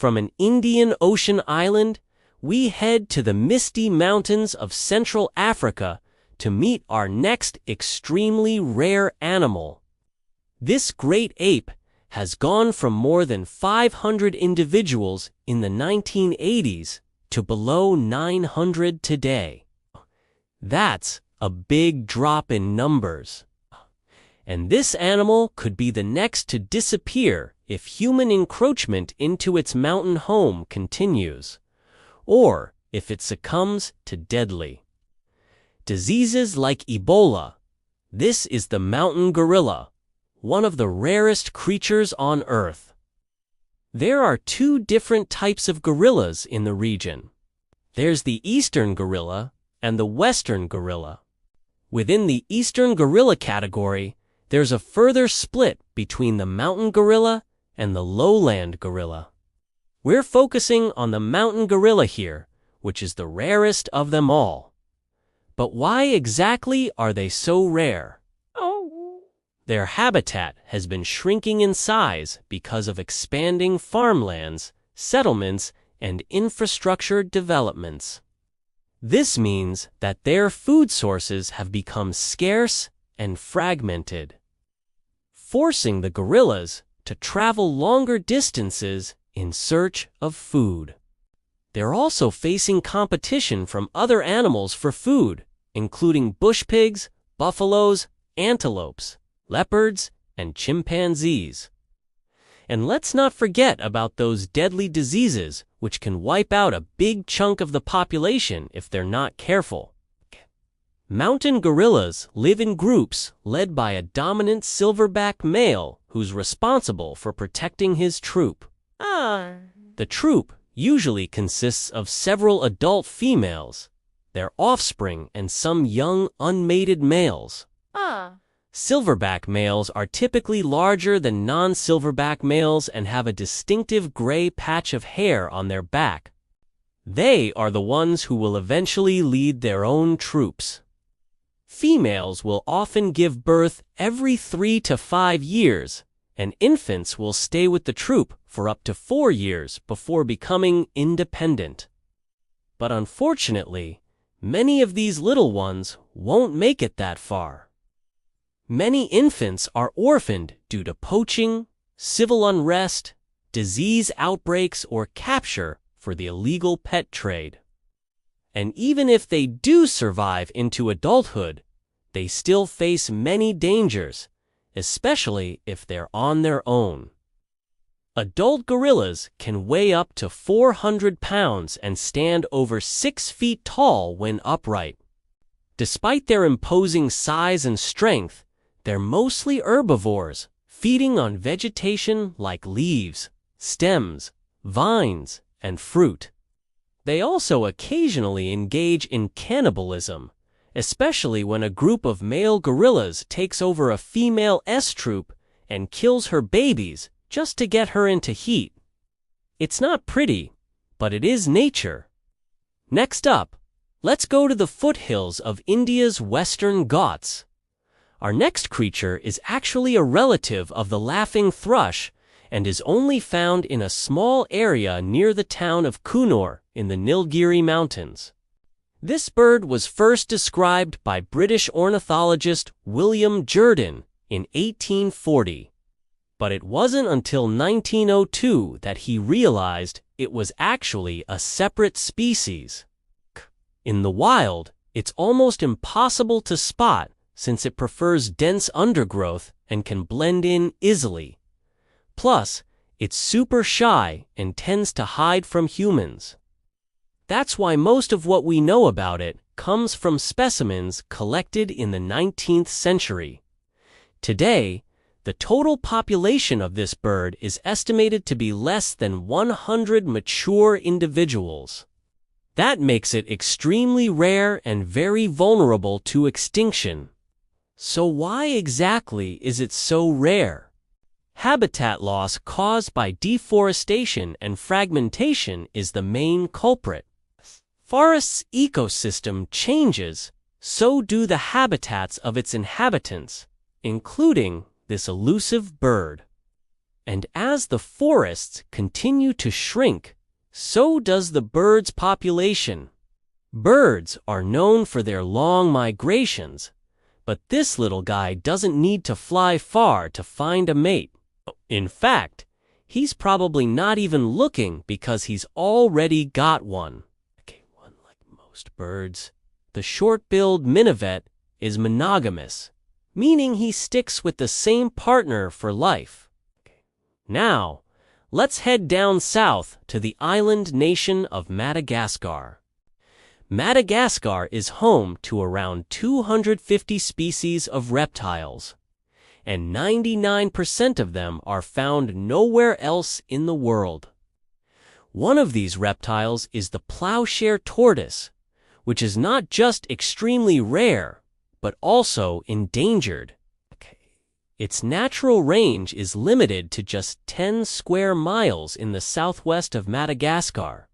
From an Indian Ocean island, we head to the misty mountains of Central Africa to meet our next extremely rare animal. This great ape has gone from more than 500 individuals in the 1980s to below 900 today. That's a big drop in numbers. And this animal could be the next to disappear if human encroachment into its mountain home continues, or if it succumbs to deadly diseases like Ebola. This is the mountain gorilla, one of the rarest creatures on Earth. There are two different types of gorillas in the region. There's the eastern gorilla and the western gorilla. Within the eastern gorilla category, there's a further split between the mountain gorilla and the lowland gorilla. We're focusing on the mountain gorilla here, which is the rarest of them all. But why exactly are they so rare? Their habitat has been shrinking in size because of expanding farmlands, settlements, and infrastructure developments. This means that their food sources have become scarce and fragmented, forcing the gorillas to travel longer distances in search of food. They're also facing competition from other animals for food, including bush pigs, buffaloes, antelopes, leopards, and chimpanzees. And let's not forget about those deadly diseases which can wipe out a big chunk of the population if they're not careful. Mountain gorillas live in groups led by a dominant silverback male who's responsible for protecting his troop. The troop usually consists of several adult females, their offspring, and some young unmated males. Silverback males are typically larger than non-silverback males and have a distinctive gray patch of hair on their back. They are the ones who will eventually lead their own troops. Females will often give birth every 3 to 5 years, and infants will stay with the troop for up to 4 years before becoming independent. But unfortunately, many of these little ones won't make it that far. Many infants are orphaned due to poaching, civil unrest, disease outbreaks, or capture for the illegal pet trade. And even if they do survive into adulthood, they still face many dangers, especially if they're on their own. Adult gorillas can weigh up to 400 pounds and stand over 6 feet tall when upright. Despite their imposing size and strength, they're mostly herbivores, feeding on vegetation like leaves, stems, vines, and fruit. They also occasionally engage in cannibalism, especially when a group of male gorillas takes over a female S-troop and kills her babies just to get her into heat. It's not pretty, but it is nature. Next up, let's go to the foothills of India's Western Ghats. Our next creature is actually a relative of the laughing thrush and is only found in a small area near the town of Coonoor in the Nilgiri Mountains. This bird was first described by British ornithologist William Jerden in 1840. But it wasn't until 1902 that he realized it was actually a separate species. In the wild, it's almost impossible to spot since it prefers dense undergrowth and can blend in easily. Plus, it's super shy and tends to hide from humans. That's why most of what we know about it comes from specimens collected in the 19th century. Today, the total population of this bird is estimated to be less than 100 mature individuals. That makes it extremely rare and very vulnerable to extinction. So why exactly is it so rare? Habitat loss caused by deforestation and fragmentation is the main culprit. Forest's ecosystem changes, so do the habitats of its inhabitants, including this elusive bird. And as the forests continue to shrink, so does the birds' population. Birds are known for their long migrations, but this little guy doesn't need to fly far to find a mate. In fact, he's probably not even looking because he's already got one. Okay, one like most birds. The short-billed minivet is monogamous, meaning he sticks with the same partner for life. Now, let's head down south to the island nation of Madagascar. Madagascar is home to around 250 species of reptiles, and 99% of them are found nowhere else in the world. One of these reptiles is the plowshare tortoise, which is not just extremely rare, but also endangered. Its natural range is limited to just 10 square miles in the southwest of Madagascar,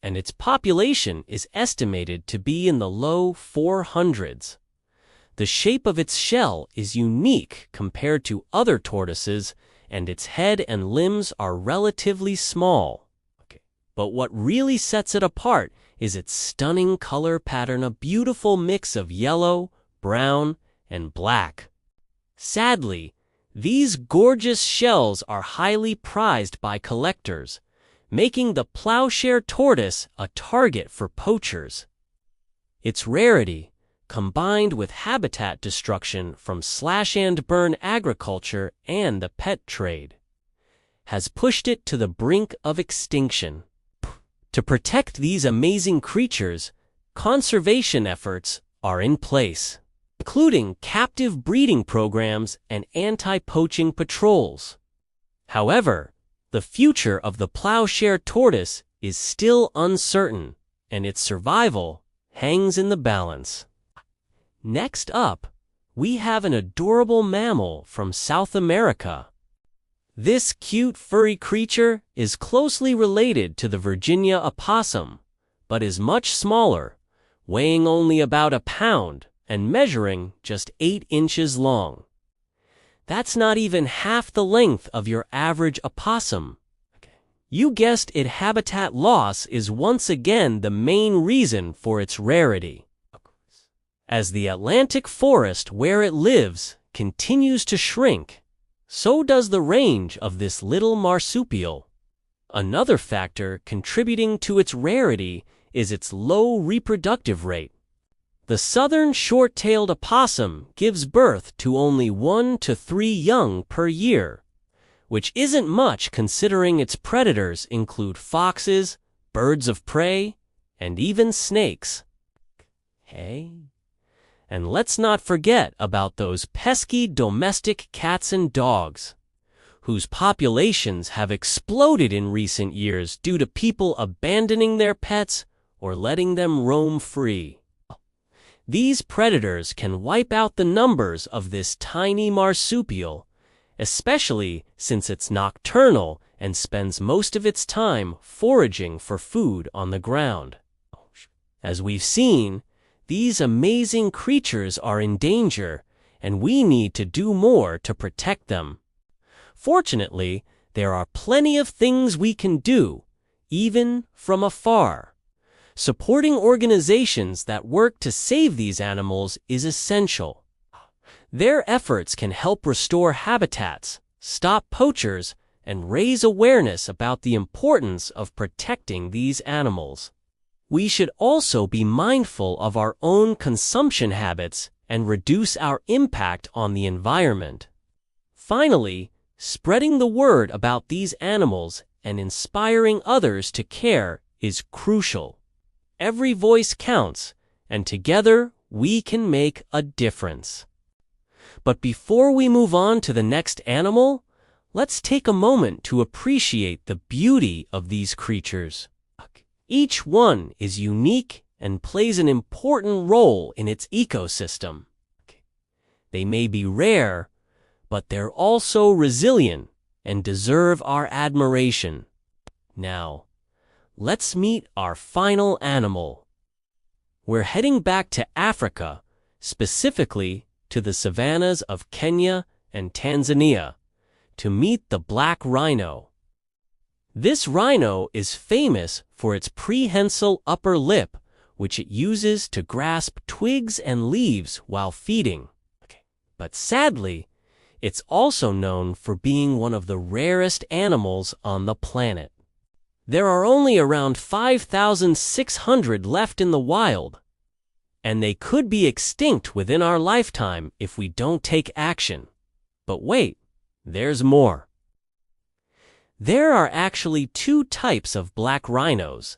and its population is estimated to be in the low 400s. The shape of its shell is unique compared to other tortoises, and its head and limbs are relatively small. But what really sets it apart is its stunning color pattern, a beautiful mix of yellow, brown, and black. Sadly, these gorgeous shells are highly prized by collectors, making the plowshare tortoise a target for poachers. Its rarity, combined with habitat destruction from slash-and-burn agriculture and the pet trade, has pushed it to the brink of extinction. To protect these amazing creatures, conservation efforts are in place, including captive breeding programs and anti-poaching patrols. However, the future of the plowshare tortoise is still uncertain, and its survival hangs in the balance. Next up, we have an adorable mammal from South America. This cute furry creature is closely related to the Virginia opossum, but is much smaller, weighing only about a pound and measuring just 8 inches long. That's not even half the length of your average opossum. You guessed it, habitat loss is once again the main reason for its rarity. As the Atlantic forest where it lives continues to shrink, so does the range of this little marsupial. Another factor contributing to its rarity is its low reproductive rate. The southern short-tailed opossum gives birth to only 1 to 3 young per year, which isn't much considering its predators include foxes, birds of prey, and even snakes. And let's not forget about those pesky domestic cats and dogs, whose populations have exploded in recent years due to people abandoning their pets or letting them roam free. These predators can wipe out the numbers of this tiny marsupial, especially since it's nocturnal and spends most of its time foraging for food on the ground. As we've seen, these amazing creatures are in danger, and we need to do more to protect them. Fortunately, there are plenty of things we can do, even from afar. Supporting organizations that work to save these animals is essential. Their efforts can help restore habitats, stop poachers, and raise awareness about the importance of protecting these animals. We should also be mindful of our own consumption habits and reduce our impact on the environment. Finally, spreading the word about these animals and inspiring others to care is crucial. Every voice counts, and together we can make a difference. But before we move on to the next animal, let's take a moment to appreciate the beauty of these creatures. Each one is unique and plays an important role in its ecosystem. They may be rare, but they're also resilient and deserve our admiration. Now, let's meet our final animal. We're heading back to Africa, specifically to the savannas of Kenya and Tanzania, to meet the black rhino. This rhino is famous for its prehensile upper lip, which it uses to grasp twigs and leaves while feeding. But sadly, it's also known for being one of the rarest animals on the planet. There are only around 5,600 left in the wild, and they could be extinct within our lifetime if we don't take action. But wait, there's more. There are actually two types of black rhinos: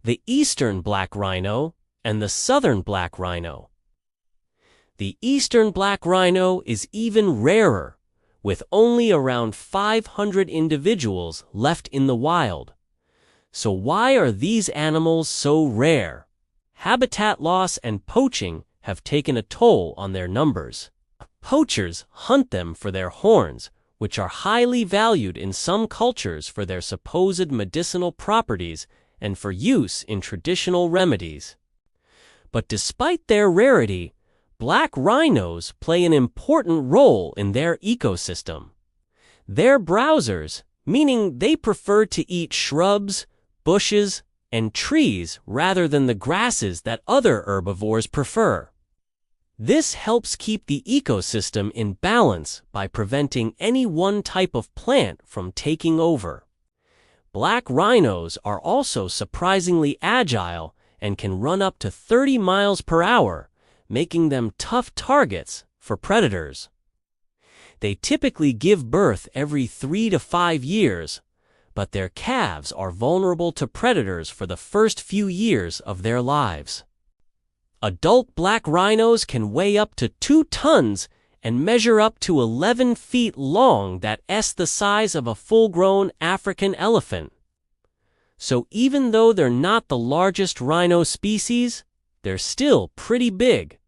the eastern black rhino and the southern black rhino. The eastern black rhino is even rarer, with only around 500 individuals left in the wild. So why are these animals so rare? Habitat loss and poaching have taken a toll on their numbers. Poachers hunt them for their horns, which are highly valued in some cultures for their supposed medicinal properties and for use in traditional remedies. But despite their rarity, black rhinos play an important role in their ecosystem. They're browsers, meaning they prefer to eat shrubs, bushes, and trees rather than the grasses that other herbivores prefer. This helps keep the ecosystem in balance by preventing any one type of plant from taking over. Black rhinos are also surprisingly agile and can run up to 30 miles per hour, making them tough targets for predators. They typically give birth every 3 to 5 years, but their calves are vulnerable to predators for the first few years of their lives. Adult black rhinos can weigh up to 2 tons and measure up to 11 feet long, that's the size of a full-grown African elephant. So even though they're not the largest rhino species, they're still pretty big.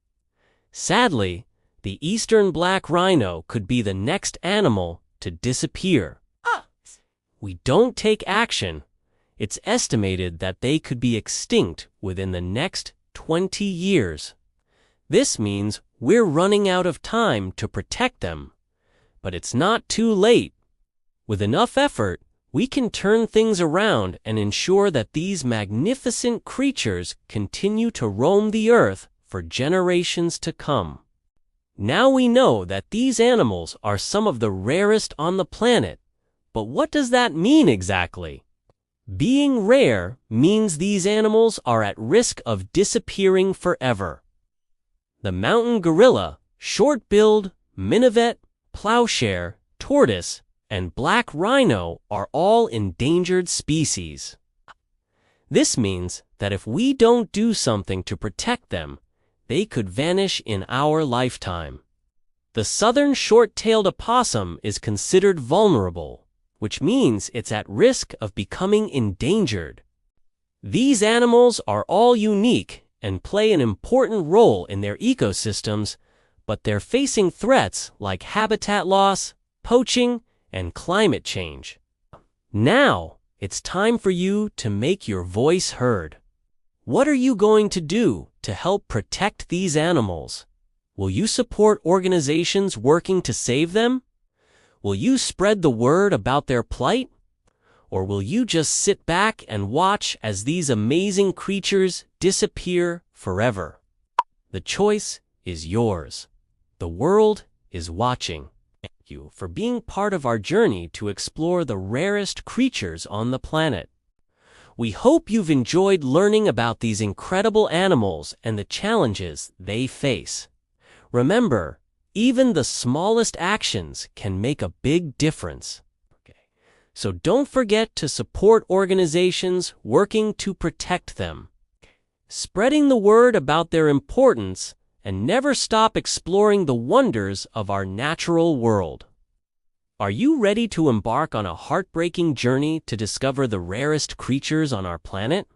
Sadly, the eastern black rhino could be the next animal to disappear. We don't take action, it's estimated that they could be extinct within the next 20 years. This means we're running out of time to protect them. But it's not too late. With enough effort, we can turn things around and ensure that these magnificent creatures continue to roam the earth for generations to come. Now we know that these animals are some of the rarest on the planet. But what does that mean exactly? Being rare means these animals are at risk of disappearing forever. The mountain gorilla, short-billed, minivet, plowshare, tortoise, and black rhino are all endangered species. This means that if we don't do something to protect them, they could vanish in our lifetime. The southern short-tailed opossum is considered vulnerable, which means it's at risk of becoming endangered. These animals are all unique and play an important role in their ecosystems, but they're facing threats like habitat loss, poaching, and climate change. Now, it's time for you to make your voice heard. What are you going to do to help protect these animals? Will you support organizations working to save them? Will you spread the word about their plight? Or will you just sit back and watch as these amazing creatures disappear forever? The choice is yours. The world is watching. Thank you for being part of our journey to explore the rarest creatures on the planet. We hope you've enjoyed learning about these incredible animals and the challenges they face. Remember, even the smallest actions can make a big difference. So don't forget to support organizations working to protect them. Spreading the word about their importance, and never stop exploring the wonders of our natural world. Are you ready to embark on a heartbreaking journey to discover the rarest creatures on our planet?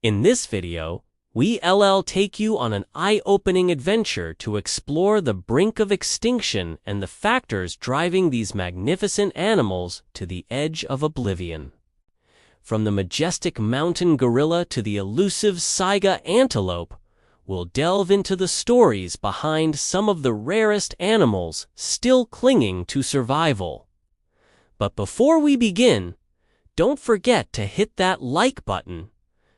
In this video, we'll take you on an eye-opening adventure to explore the brink of extinction and the factors driving these magnificent animals to the edge of oblivion. From the majestic mountain gorilla to the elusive saiga antelope, we'll delve into the stories behind some of the rarest animals still clinging to survival. But before we begin, don't forget to hit that like button,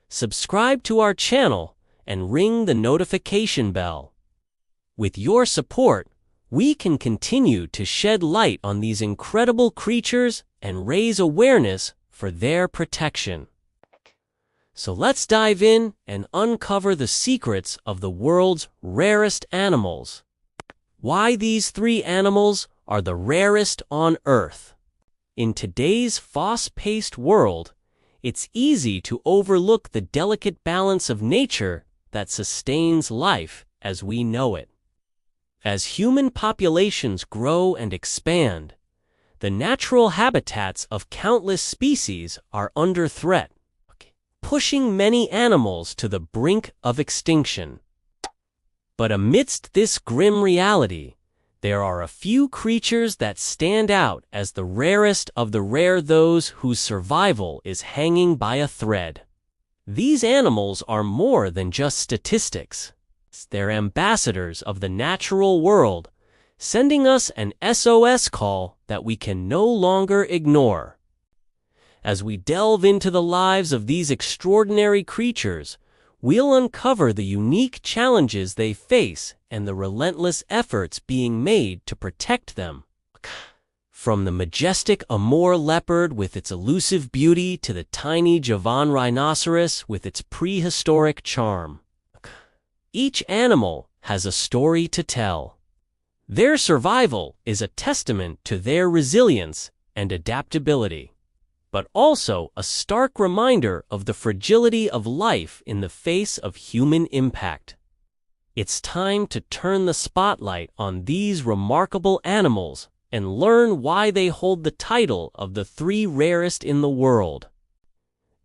subscribe to our channel, and ring the notification bell. With your support, we can continue to shed light on these incredible creatures and raise awareness for their protection. So let's dive in and uncover the secrets of the world's rarest animals. Why these three animals are the rarest on Earth. In today's fast-paced world, it's easy to overlook the delicate balance of nature that sustains life as we know it. As human populations grow and expand, the natural habitats of countless species are under threat, pushing many animals to the brink of extinction. But amidst this grim reality, there are a few creatures that stand out as the rarest of the rare, those whose survival is hanging by a thread. These animals are more than just statistics. They're ambassadors of the natural world, sending us an SOS call that we can no longer ignore. As we delve into the lives of these extraordinary creatures, we'll uncover the unique challenges they face and the relentless efforts being made to protect them. From the majestic Amur leopard with its elusive beauty to the tiny Javan rhinoceros with its prehistoric charm. Each animal has a story to tell. Their survival is a testament to their resilience and adaptability, but also a stark reminder of the fragility of life in the face of human impact. It's time to turn the spotlight on these remarkable animals and learn why they hold the title of the three rarest in the world.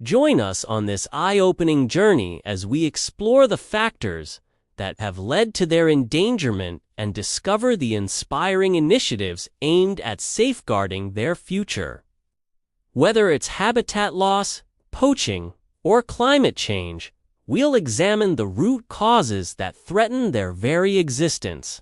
Join us on this eye-opening journey as we explore the factors that have led to their endangerment and discover the inspiring initiatives aimed at safeguarding their future. Whether it's habitat loss, poaching, or climate change, we'll examine the root causes that threaten their very existence.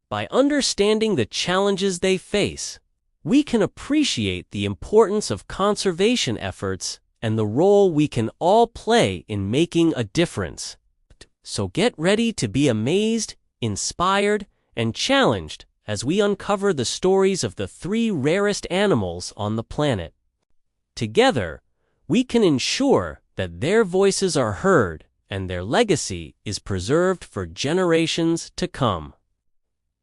By understanding the challenges they face, we can appreciate the importance of conservation efforts and the role we can all play in making a difference. So get ready to be amazed, inspired, and challenged as we uncover the stories of the three rarest animals on the planet. Together, we can ensure that their voices are heard and their legacy is preserved for generations to come.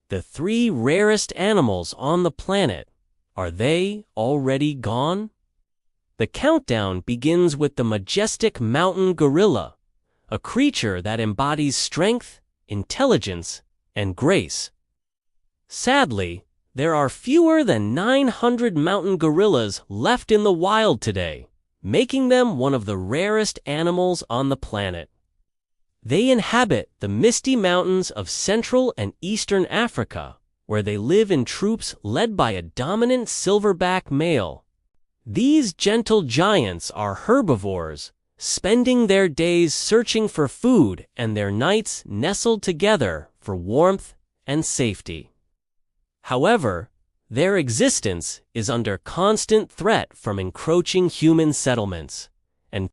The three rarest animals on the planet, are they already gone? The countdown begins with the majestic mountain gorilla, a creature that embodies strength, intelligence, and grace. Sadly, there are fewer than 900 mountain gorillas left in the wild today, making them one of the rarest animals on the planet. They inhabit the misty mountains of Central and Eastern Africa, where they live in troops led by a dominant silverback male. These gentle giants are herbivores, spending their days searching for food and their nights nestled together for warmth and safety. However, their existence is under constant threat from encroaching human settlements.